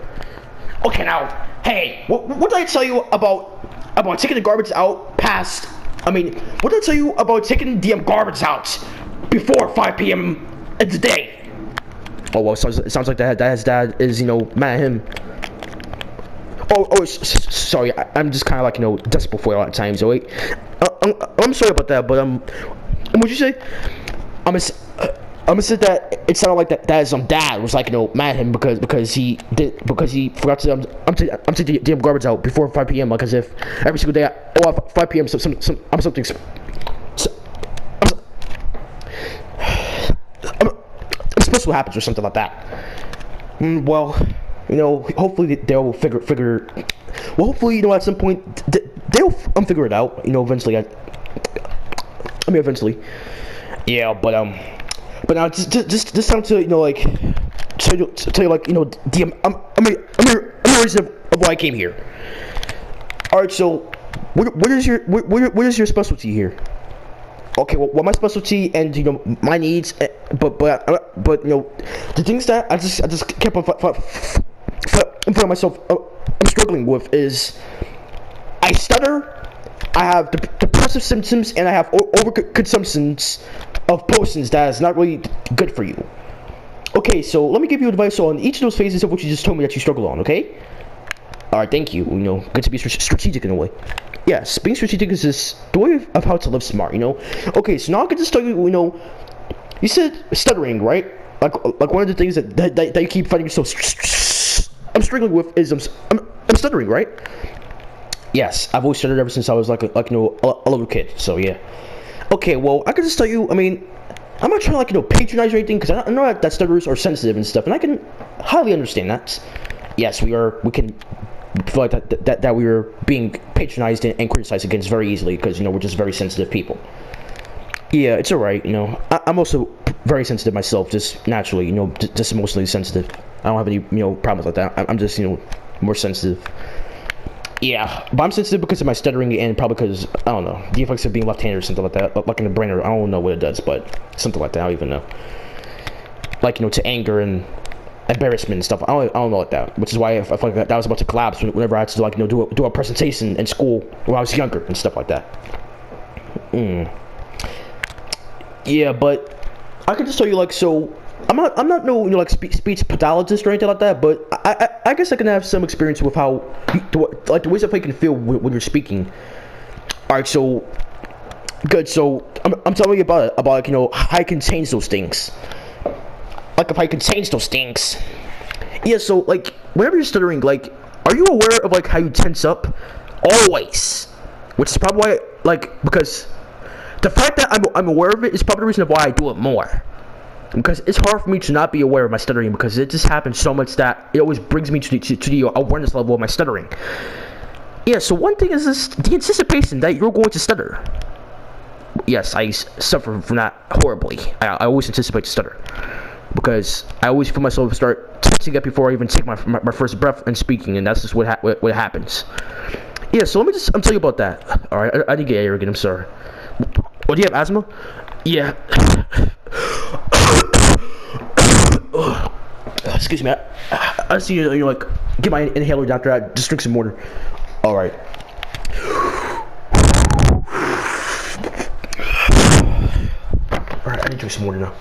Okay, now, hey, what did I tell you about taking the garbage out past? What did I tell you about taking the garbage out before 5 p.m. in the day? Oh, well, it sounds like his dad is, mad at him. Oh, sorry, I'm just kind of like, desperate for a lot of times, so wait. I'm sorry about that, but, what'd you say? I'm gonna say that it sounded like that his dad was like, mad at him because he forgot to I'm taking the damn garbage out before 5 p.m. like as if every single day at 5 p.m. I'm supposed to happen or something like that. Well, hopefully they'll figure. Well, hopefully at some point they'll figure it out. Eventually. Eventually. Yeah, but now just time to like tell you like I'm a reason of why I came here. All right, so what is your specialty here? Okay, well my specialty and my needs, but the things that I just kept on in front of myself I'm struggling with is I stutter, I have depressive symptoms, and I have overconsumptions of potions that is not really good for you. Okay, so let me give you advice on each of those phases of what you just told me that you struggle on, okay? Alright, thank you. Good to be strategic in a way. Yes, being strategic is just the way of how to live smart, Okay, so now I can just tell you, you said stuttering, right? Like one of the things that you keep finding yourself I'm struggling with is I'm stuttering, right? Yes, I've always stuttered ever since I was like a little kid. So yeah. Okay, well I can just tell you. I'm not trying to patronize or anything because I know that stutterers are sensitive and stuff, and I can highly understand that. Yes, we can feel like that we were being patronized and criticized against very easily because, you know, we're just very sensitive people. Yeah, it's alright, you know. I'm also very sensitive myself, just naturally, you know, just emotionally sensitive. I don't have any, you know, problems like that. I'm just, you know, more sensitive. Yeah, but I'm sensitive because of my stuttering and probably because, I don't know, the effects of being left-handed or something like that, like in the brain, or I don't know what it does, but something like that, I don't even know. Like, you know, to anger and embarrassment and stuff. I don't know like that, which is why I feel like that was about to collapse whenever I had to, like, you know, do a presentation in school when I was younger and stuff like that. Yeah, but I can just tell you, like, so I'm not no, you know, like speech pathologist or anything like that, but I guess I can have some experience with how like the ways that I can feel when you're speaking. All right, so good. So I'm telling you about like, you know, how I can change those things. Like if I can change those things. Yeah. So like whenever you're stuttering, like, are you aware of like how you tense up? Always. Which is probably why, like, because the fact that I'm aware of it is probably the reason why I do it more. Because it's hard for me to not be aware of my stuttering, because it just happens so much that it always brings me to the awareness level of my stuttering. Yeah, so one thing is this, the anticipation that you're going to stutter. Yes, I suffer from that horribly. I always anticipate to stutter. Because I always feel myself start tensing up before I even take my first breath in speaking, and that's just what happens. Yeah, so let me just tell you about that. Alright, I didn't get arrogant, I'm sorry. Oh, do you have asthma? Yeah. Excuse me. I see you. You're like, get my inhaler, doctor. I just drink some water. All right. All right. I need to drink some water now.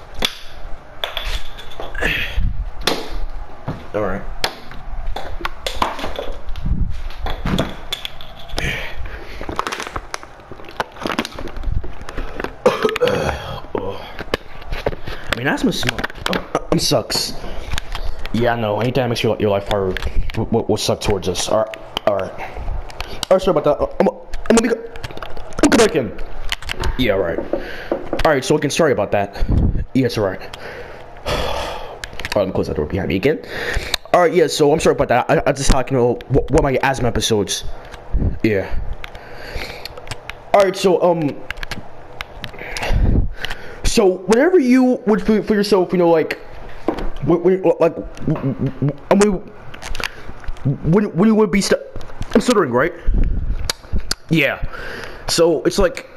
All right. I mean, asthma sucks. Yeah, I know. Anytime it makes your life harder, will suck towards us. All right. Sorry about that. I'm come back in. Yeah, all right. All right. So again, sorry about that. Yeah, it's all right. All right, let me close that door behind me again. All right. Yeah. So I'm sorry about that. I just had, you know, one of my asthma episodes. Yeah. All right. So whenever you would feel for yourself, you know, like, when you would be I'm stuttering, right? Yeah. So it's like,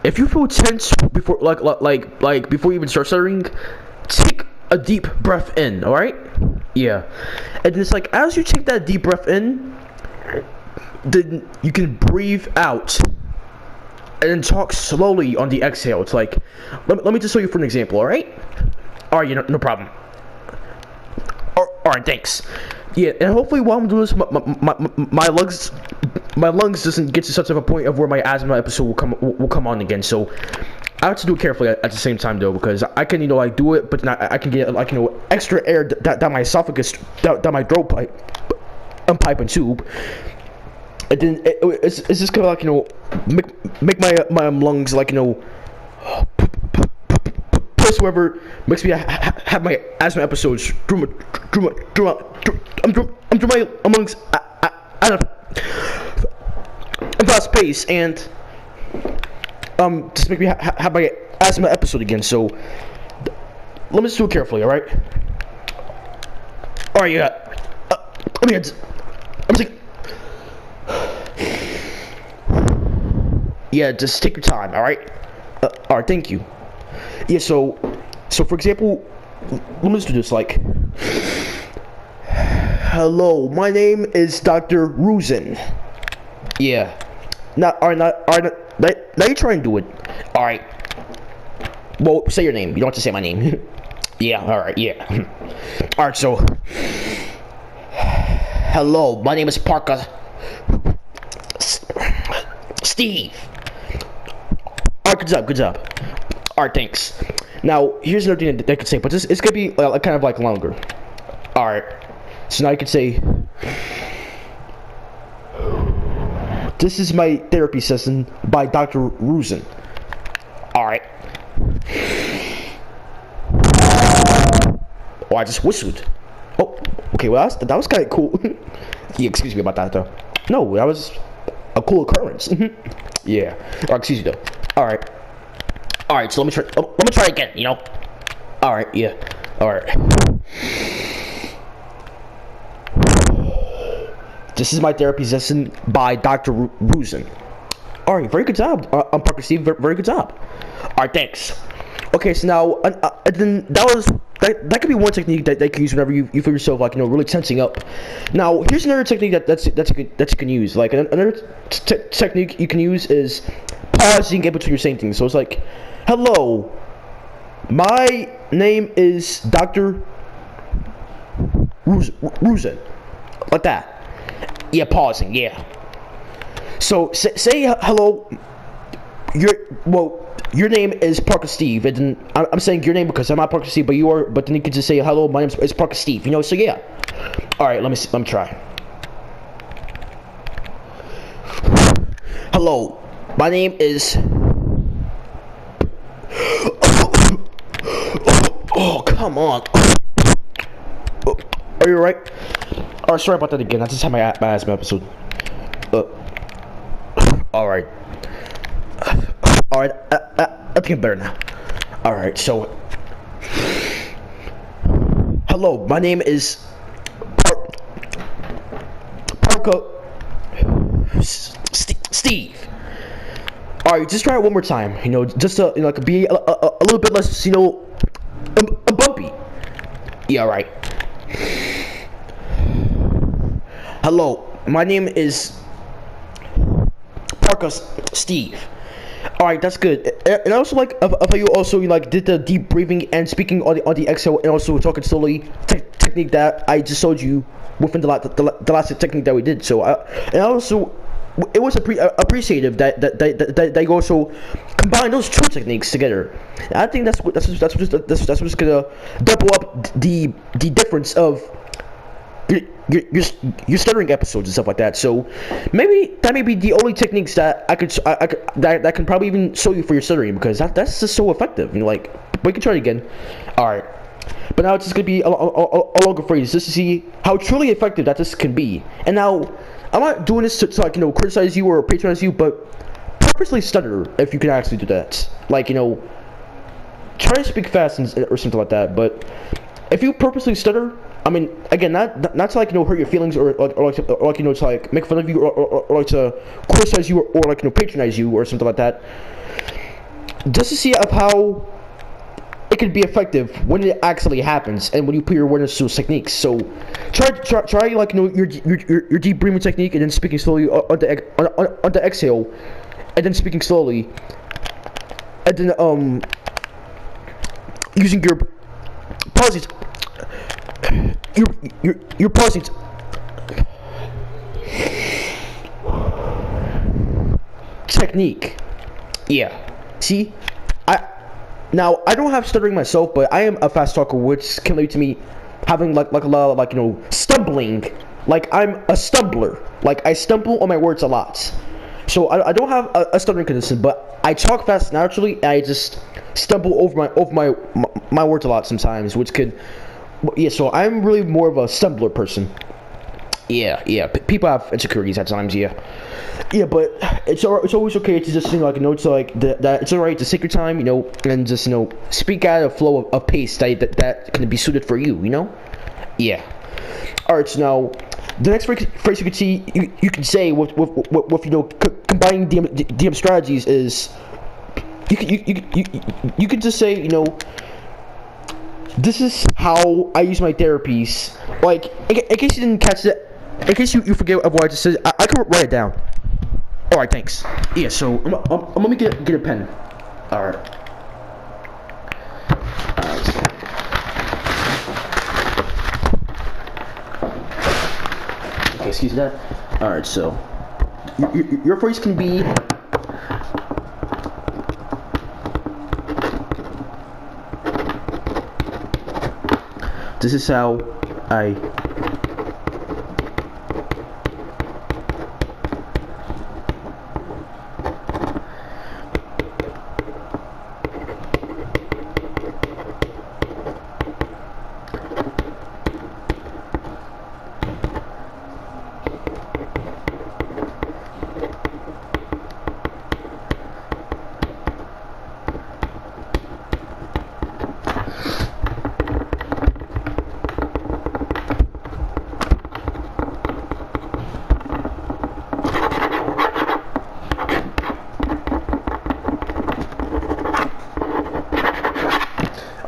if you feel tense before, like before you even start stuttering, take a deep breath in. All right? Yeah. And it's like, as you take that deep breath in, then you can breathe out. And then talk slowly on the exhale. It's like, let me just show you for an example, alright? Alright, no problem. Alright, thanks. Yeah, and hopefully while I'm doing this, my lungs doesn't get to such of a point of where my asthma episode will come on again. So I have to do it carefully at the same time though, because I can, you know, like, do it, but then I can get, like, you know, extra air down my esophagus, down my throat pipe and tube. And then it's just gonna, like, you know, make my lungs, like, you know, plus whoever makes me have my asthma episodes through my lungs at a fast pace, and just make me have my asthma episode again. So let me just do it carefully, all right? All right, yeah. I'm just. Yeah, just take your time, alright? Alright, thank you. Yeah, so for example, let me just do this, like, hello, my name is Dr. Ruzen. Yeah. Now you try and do it. Alright. Well, say your name. You don't have to say my name. Yeah, alright, yeah. Alright, so, hello, my name is Parka. Steve. Alright, good job. Alright, thanks. Now, here's another thing that I could say, but it's gonna be kind of like longer. Alright. So now you could say, this is my therapy session by Dr. Ruzen. Alright. Oh, I just whistled. Oh, okay, well, that was kind of cool. Yeah, excuse me about that though. No, that was a cool occurrence. Yeah. Or excuse me though. All right. All right. So let me try again. You know. All right. Yeah. All right. This is my therapy session by Dr. Ruzen. All right. Very good job. I'm Parker Steve. Very good job. All right. Thanks. Okay. So now, then that could be one technique that you can use whenever you feel yourself like, you know, really tensing up. Now, here's another technique that you can use. Like another technique you can use is pausing in between your saying things. So it's like, hello, my name is Dr. Ruzen, like that. Yeah, pausing. Yeah. So say hello. Your name is Parka Steve, and then I'm saying your name because I'm not Parka Steve, but then you can just say hello. My name is Parka Steve. You know. So yeah. All right. Let me try. Hello. My name is. Oh, come on. Are you alright? Alright, sorry about that again. I just had my asthma episode. Alright. Alright, I think I'm better now. Alright, so. Hello, my name is. Parka. Steve. Alright, just try it one more time. You know, just to, you know, like be a little bit less, you know, a bumpy. Yeah, alright. Hello, my name is Parka Steve. Alright, that's good. And I also like how you also like did the deep breathing and speaking on the exhale, and also talking slowly technique that I just showed you within the last technique that we did. So and also it was appreciative that you also combine those two techniques together. And I think that's what's gonna double up the difference of your stuttering episodes and stuff like that. So maybe that may be the only techniques that I can probably even show you for your stuttering, because that's just so effective. You know, like, we can try it again. All right, but now it's just gonna be a longer phrase just to see how truly effective that this can be. And now I'm not doing this to like, you know, criticize you or patronize you, but purposely stutter if you can actually do that. Like, you know, try to speak fast or something like that. But if you purposely stutter, I mean, again, not to like, you know, hurt your feelings or like you know, to like make fun of you or like to criticize you or like, you know, patronize you or something like that. Just to see of how it could be effective when it actually happens and when you put your awareness to those techniques. So try like, you know, your deep breathing technique, and then speaking slowly on the exhale, and then speaking slowly, and then using your pauses. Your pauses. Technique. Yeah. See, now I don't have stuttering myself, but I am a fast talker, which can lead to me having like a lot of like, you know, stumbling. Like, I'm a stumbler. Like, I stumble on my words a lot. So I don't have a stuttering condition, but I talk fast naturally, and I just stumble over my words a lot sometimes, which could. Yeah, so I'm really more of a stumbler person. Yeah. People have insecurities at times. Yeah, but it's always okay to just, you know, like, you know, to like that it's alright to take your time, you know, and just, you know, speak at a flow of pace that can be suited for you. You know. Yeah. Alright, so now the next phrase you can see you can say with you know, combining DM strategies is you can just say, you know, this is how I use my therapies. Like, in case you didn't catch it, in case you forget what I just said, I can write it down. Alright, thanks. Yeah, so I'm gonna get a pen. Alright. Okay, excuse that. Alright, so your phrase can be. This is how I.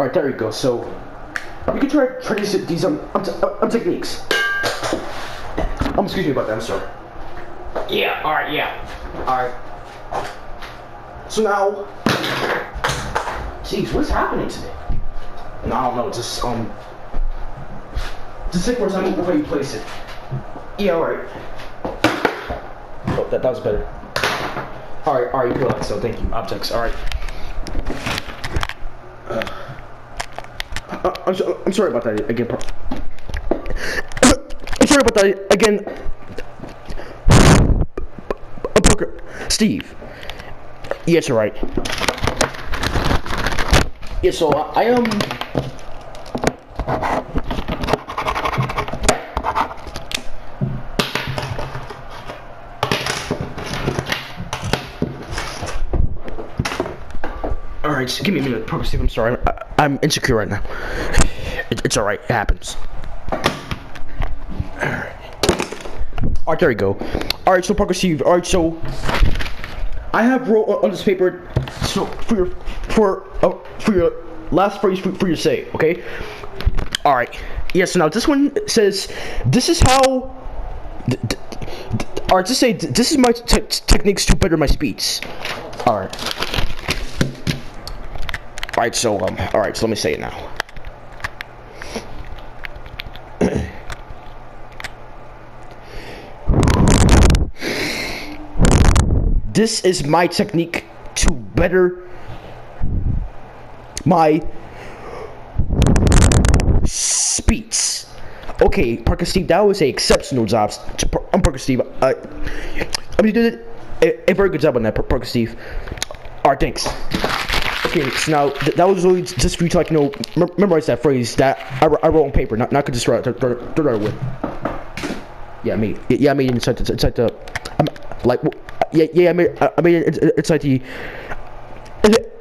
Alright, there we go. So, we can try these techniques. Excuse me about that, I'm sorry. Yeah, alright, yeah. Alright. So now, jeez, what's happening to me? No, I don't know, just take more time before you place it. Yeah, alright. Oh, that was better. Alright, relax, so thank you, objects, alright. I'm sorry about that again. I'm sorry about that again. Parker, Steve. Yes, you're right. Yeah, so I Alright, just give me a minute, Parker, Steve. I'm sorry. I'm insecure right now. It's alright. It happens. Alright, there we go. Alright, so Parker, Steve. Alright, so I have wrote on this paper. So for your last phrase for your say, okay? Alright. Yeah. So now this one says, "This is how." Alright, just say, "This is my techniques to better my speech." Alright. Alright, so let me say it now. This is my technique to better my speech. Okay, Parker Steve, that was a exceptional job. I'm Parker Steve. I mean, you did a very good job on that, Parker Steve. Alright, thanks. Okay, so now that was really just for you to, like, you know, memorize that phrase that I wrote on paper, not could just write it with. Yeah, I made it inside the I made it inside the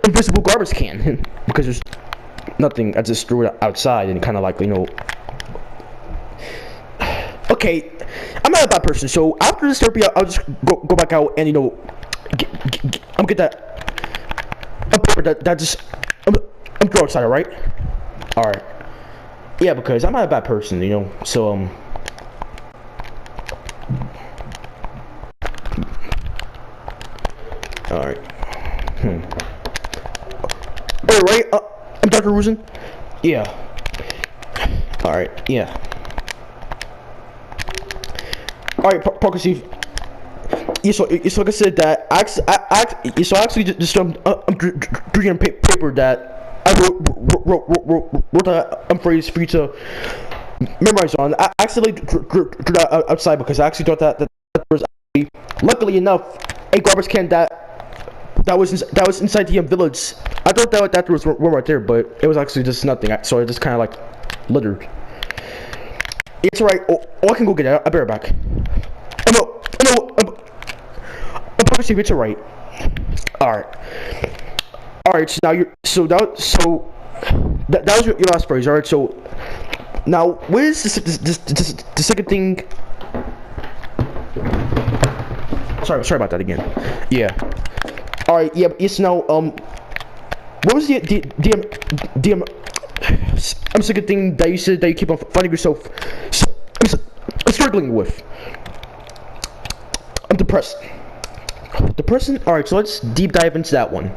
invisible garbage can because there's nothing. I just threw it outside and kind of, like, you know. Okay, I'm not a bad person, so after this therapy, I'll just go back out and, you know, get that. That just I'm throw outside, alright? Alright. Yeah, because I'm not a bad person, you know. So alright. Alright, I'm Dr. Ruzen. Yeah. Alright, yeah. Alright, Parker Steve. Yeah, so like I said, that I actually just reading paper that I wrote that phrase for you to memorize on. I actually drew that outside because I actually thought that was actually, luckily enough, a garbage can that was inside the village. I thought that was one right there, but it was actually just nothing. So I just kind of, like, littered. It's alright. Oh, I can go get it. I'll be right back. See if it's alright. Alright, so now that was your last phrase. Alright, so now what is the second thing? Sorry about that again. Yeah. Alright, yeah, yes, now what was the second thing that you said that you keep on finding yourself I'm struggling with? I'm depressed. Alright, so let's deep dive into that one.